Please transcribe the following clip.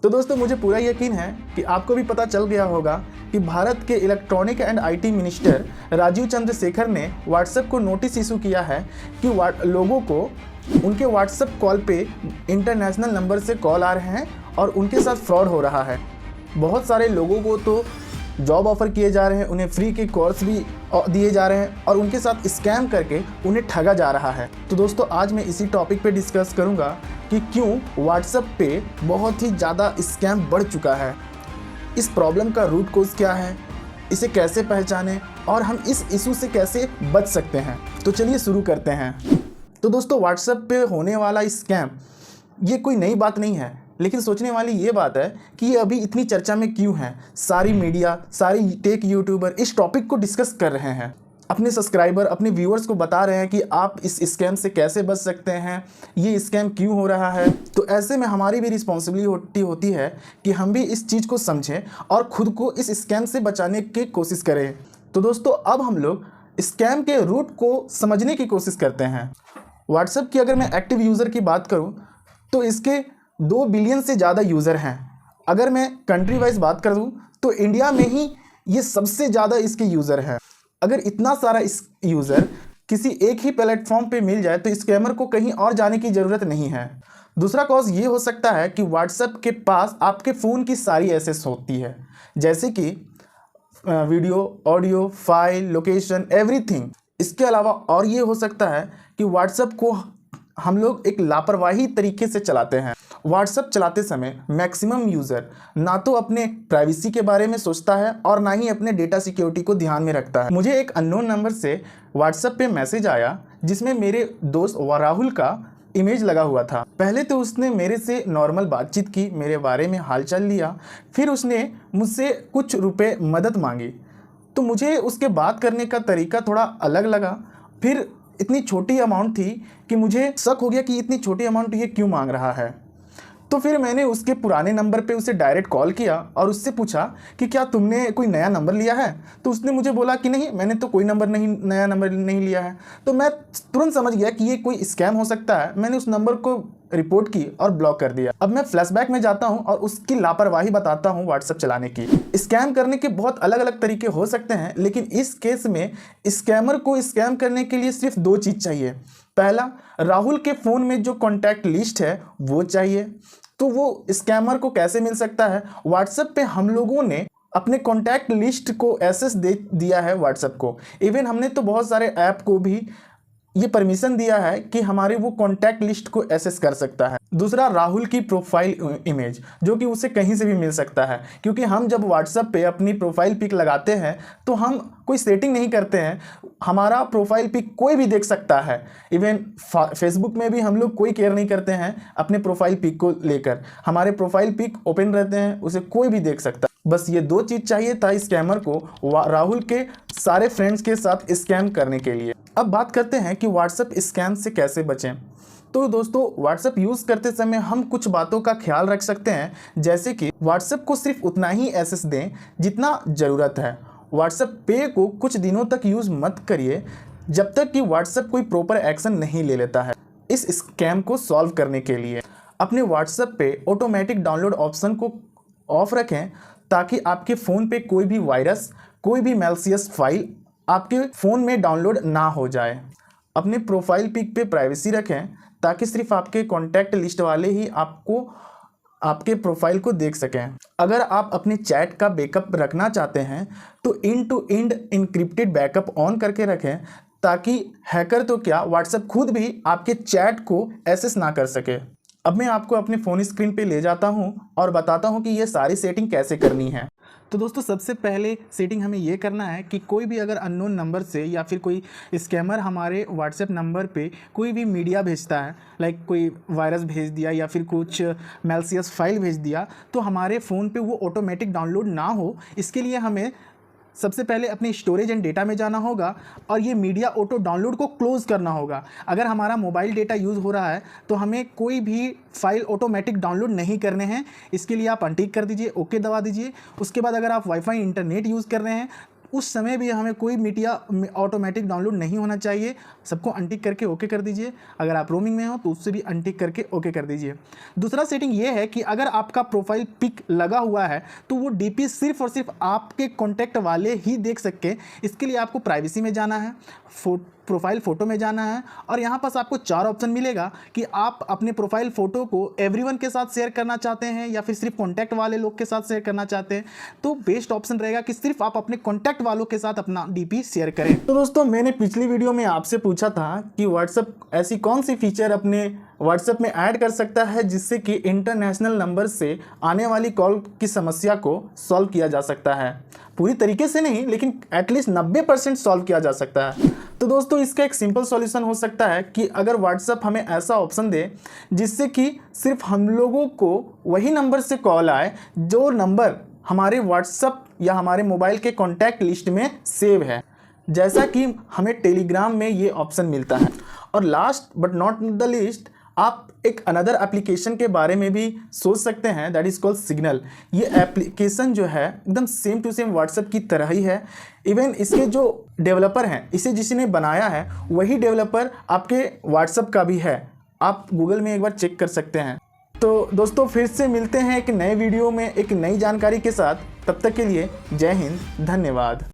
तो दोस्तों मुझे पूरा यकीन है कि आपको भी पता चल गया होगा कि भारत के electronic and IT minister Rajeev Chandrasekhar ने व्हाट्सएप को नोटिस इशू किया है कि लोगों को उनके व्हाट्सएप कॉल पे इंटरनेशनल नंबर से कॉल आ रहे हैं और उनके साथ फ्रॉड हो रहा है। बहुत सारे लोगों को तो जॉब ऑफ़र किए जा रहे हैं, उन्हें फ्री के कोर्स भी दिए जा रहे हैं और उनके साथ स्कैम करके उन्हें ठगा जा रहा है। तो दोस्तों आज मैं इसी टॉपिक पे डिस्कस करूंगा कि क्यों व्हाट्सएप पे बहुत ही ज़्यादा स्कैम बढ़ चुका है, इस प्रॉब्लम का रूट कोज क्या है, इसे कैसे पहचानें और हम इस इशू से कैसे बच सकते हैं। तो चलिए शुरू करते हैं। तो दोस्तों व्हाट्सएप पे होने वाला स्कैम ये कोई नई बात नहीं है, लेकिन सोचने वाली ये बात है कि ये अभी इतनी चर्चा में क्यों है। सारी मीडिया, सारी टेक यूट्यूबर इस टॉपिक को डिस्कस कर रहे हैं, अपने सब्सक्राइबर, अपने व्यूअर्स को बता रहे हैं कि आप इस स्कैम से कैसे बच सकते हैं, ये स्कैम क्यों हो रहा है। तो ऐसे में हमारी भी रिस्पॉन्सिबिलिटी होती है कि हम भी इस चीज़ को समझें और ख़ुद को इस स्कैम से बचाने की कोशिश करें। तो दोस्तों अब हम लोग स्कैम के रूट को समझने की कोशिश करते हैं। व्हाट्सएप की अगर मैं एक्टिव यूज़र की बात करूँ तो इसके 2 बिलियन से ज़्यादा यूज़र हैं। अगर मैं कंट्री वाइज बात कर दूँ तो इंडिया में ही ये सबसे ज़्यादा इसके यूज़र हैं। अगर इतना सारा इस यूज़र किसी एक ही प्लेटफॉर्म पे मिल जाए तो स्कैमर को कहीं और जाने की ज़रूरत नहीं है। दूसरा कॉज ये हो सकता है कि व्हाट्सएप के पास आपके फ़ोन की सारी एक्सेस होती है, जैसे कि video, audio, file, location, everything. इसके अलावा और ये हो सकता है कि व्हाट्सएप को हम लोग एक लापरवाही तरीके से चलाते हैं। व्हाट्सएप चलाते समय मैक्सिमम यूज़र ना तो अपने प्राइवेसी के बारे में सोचता है और ना ही अपने डेटा सिक्योरिटी को ध्यान में रखता है। मुझे एक अननोन नंबर से व्हाट्सएप पे मैसेज आया जिसमें मेरे दोस्त राहुल का इमेज लगा हुआ था। पहले तो उसने मेरे से नॉर्मल बातचीत की, मेरे बारे में हालचाल लिया, फिर उसने मुझसे कुछ रुपए मदद मांगी। तो मुझे उसके बात करने का तरीका थोड़ा अलग लगा। फिर इतनी छोटी अमाउंट थी कि मुझे शक हो गया कि इतनी छोटी अमाउंट ये क्यों मांग रहा है। तो फिर मैंने उसके पुराने नंबर पे उसे डायरेक्ट कॉल किया और उससे पूछा कि क्या तुमने कोई नया नंबर लिया है। तो उसने मुझे बोला कि नहीं, मैंने तो कोई नया नंबर नहीं लिया है। तो मैं तुरंत समझ गया कि ये कोई स्कैम हो सकता है। मैंने उस नंबर को रिपोर्ट की और ब्लॉक कर दिया। अब मैं फ्लैशबैक में जाता हूं और उसकी लापरवाही बताता हूं व्हाट्सएप चलाने की। स्कैम करने के बहुत अलग अलग तरीके हो सकते हैं, लेकिन इस केस में स्कैमर को स्कैम करने के लिए सिर्फ 2 चीज़ चाहिए। पहला, राहुल के फ़ोन में जो कॉन्टैक्ट लिस्ट है वो चाहिए। तो वो स्कैमर को कैसे मिल सकता है? व्हाट्सएप पे हम लोगों ने अपने कॉन्टैक्ट लिस्ट को एक्सेस दे दिया है व्हाट्सएप को। इवन हमने तो बहुत सारे ऐप को भी ये परमिशन दिया है कि हमारे वो कॉन्टैक्ट लिस्ट को एक्सेस कर सकता है। दूसरा, राहुल की प्रोफाइल इमेज, जो कि उसे कहीं से भी मिल सकता है, क्योंकि हम जब व्हाट्सएप पे अपनी प्रोफाइल पिक लगाते हैं तो हम कोई सेटिंग नहीं करते हैं, हमारा प्रोफाइल पिक कोई भी देख सकता है। इवन फेसबुक में भी हम लोग कोई केयर नहीं करते हैं अपने प्रोफाइल पिक को लेकर, हमारे प्रोफाइल पिक ओपन रहते हैं, उसे कोई भी देख सकता है। बस ये 2 चीज़ चाहिए था स्कैमर को राहुल के सारे फ्रेंड्स के साथ स्कैम करने के लिए। अब बात करते हैं कि व्हाट्सएप स्कैम से कैसे बचें। तो दोस्तों व्हाट्सएप यूज़ करते समय हम कुछ बातों का ख्याल रख सकते हैं, जैसे कि व्हाट्सएप को सिर्फ उतना ही एक्सेस दें जितना ज़रूरत है। व्हाट्सएप पे को कुछ दिनों तक यूज़ मत करिए जब तक कि व्हाट्सएप कोई प्रॉपर एक्शन नहीं ले लेता है। इस स्कैम को सॉल्व करने के लिए अपने व्हाट्सएप पे ऑटोमेटिक डाउनलोड ऑप्शन को ऑफ रखें, ताकि आपके फ़ोन पे कोई भी वायरस, कोई भी मैलिशियस फाइल आपके फ़ोन में डाउनलोड ना हो जाए। अपने प्रोफाइल पिक पे प्राइवेसी रखें, ताकि सिर्फ आपके कॉन्टैक्ट लिस्ट वाले ही आपके प्रोफाइल को देख सकें। अगर आप अपने चैट का बैकअप रखना चाहते हैं तो end to end encrypted backup on करके रखें, ताकि हैकर तो क्या, व्हाट्सएप खुद भी आपके चैट को एक्सेस ना कर सके। अब मैं आपको अपने फ़ोन स्क्रीन पे ले जाता हूं और बताता हूं कि ये सारी सेटिंग कैसे करनी है। तो दोस्तों सबसे पहले सेटिंग हमें ये करना है कि कोई भी अगर अननोन नंबर से या फिर कोई स्कैमर हमारे व्हाट्सएप नंबर पे कोई भी मीडिया भेजता है, लाइक कोई वायरस भेज दिया या फिर कुछ मैलिशियस फाइल भेज दिया, तो हमारे फ़ोन पे वो ऑटोमेटिक डाउनलोड ना हो, इसके लिए हमें सबसे पहले अपने स्टोरेज एंड डेटा में जाना होगा और ये मीडिया ऑटो डाउनलोड को क्लोज़ करना होगा। अगर हमारा मोबाइल डेटा यूज़ हो रहा है तो हमें कोई भी फाइल ऑटोमेटिक डाउनलोड नहीं करने हैं। इसके लिए आप अनटिक कर दीजिए, ओके दबा दीजिए। उसके बाद अगर आप वाईफाई इंटरनेट यूज़ कर रहे हैं उस समय भी हमें कोई मीडिया ऑटोमेटिक डाउनलोड नहीं होना चाहिए। सबको अनटिक करके ओके कर दीजिए। अगर आप रोमिंग में हो तो उससे भी अनटिक करके ओके कर दीजिए। दूसरा सेटिंग ये है कि अगर आपका प्रोफाइल पिक लगा हुआ है तो वो डीपी सिर्फ और सिर्फ आपके कॉन्टैक्ट वाले ही देख सके। इसके लिए आपको प्राइवेसी में जाना है, प्रोफाइल फ़ोटो में जाना है और यहाँ पास आपको 4 ऑप्शन मिलेगा कि आप अपने प्रोफाइल फ़ोटो को एवरीवन के साथ शेयर करना चाहते हैं या फिर सिर्फ कॉन्टैक्ट वाले लोग के साथ शेयर करना चाहते हैं। तो बेस्ट ऑप्शन रहेगा कि सिर्फ आप अपने कॉन्टैक्ट वालों के साथ अपना डीपी शेयर करें। तो दोस्तों, मैंने पिछली वीडियो में आपसे पूछा था कि व्हाट्सएप ऐसी कौन सी फीचर अपने व्हाट्सएप में ऐड कर सकता है जिससे कि इंटरनेशनल नंबर से आने वाली कॉल की समस्या को सॉल्व किया जा सकता है। पूरी तरीके से नहीं, लेकिन एटलीस्ट 90% सॉल्व किया जा सकता है। तो दोस्तों, इसका एक सिंपल सॉल्यूशन हो सकता है कि अगर व्हाट्सएप हमें ऐसा ऑप्शन दे जिससे कि सिर्फ हम लोगों को वही नंबर से कॉल आए जो नंबर हमारे व्हाट्सएप या हमारे मोबाइल के कॉन्टैक्ट लिस्ट में सेव है, जैसा कि हमें टेलीग्राम में ये ऑप्शन मिलता है। और last but not the least, आप एक अनदर एप्लीकेशन के बारे में भी सोच सकते हैं, दैट इज़ कॉल्ड सिग्नल। ये एप्लीकेशन जो है एकदम सेम टू सेम व्हाट्सएप की तरह ही है। इवन इसके जो डेवलपर हैं, इसे जिसने बनाया है वही डेवलपर आपके व्हाट्सएप का भी है। आप गूगल में एक बार चेक कर सकते हैं। तो दोस्तों, फिर से मिलते हैं एक नए वीडियो में एक नई जानकारी के साथ। तब तक के लिए जय हिंद, धन्यवाद।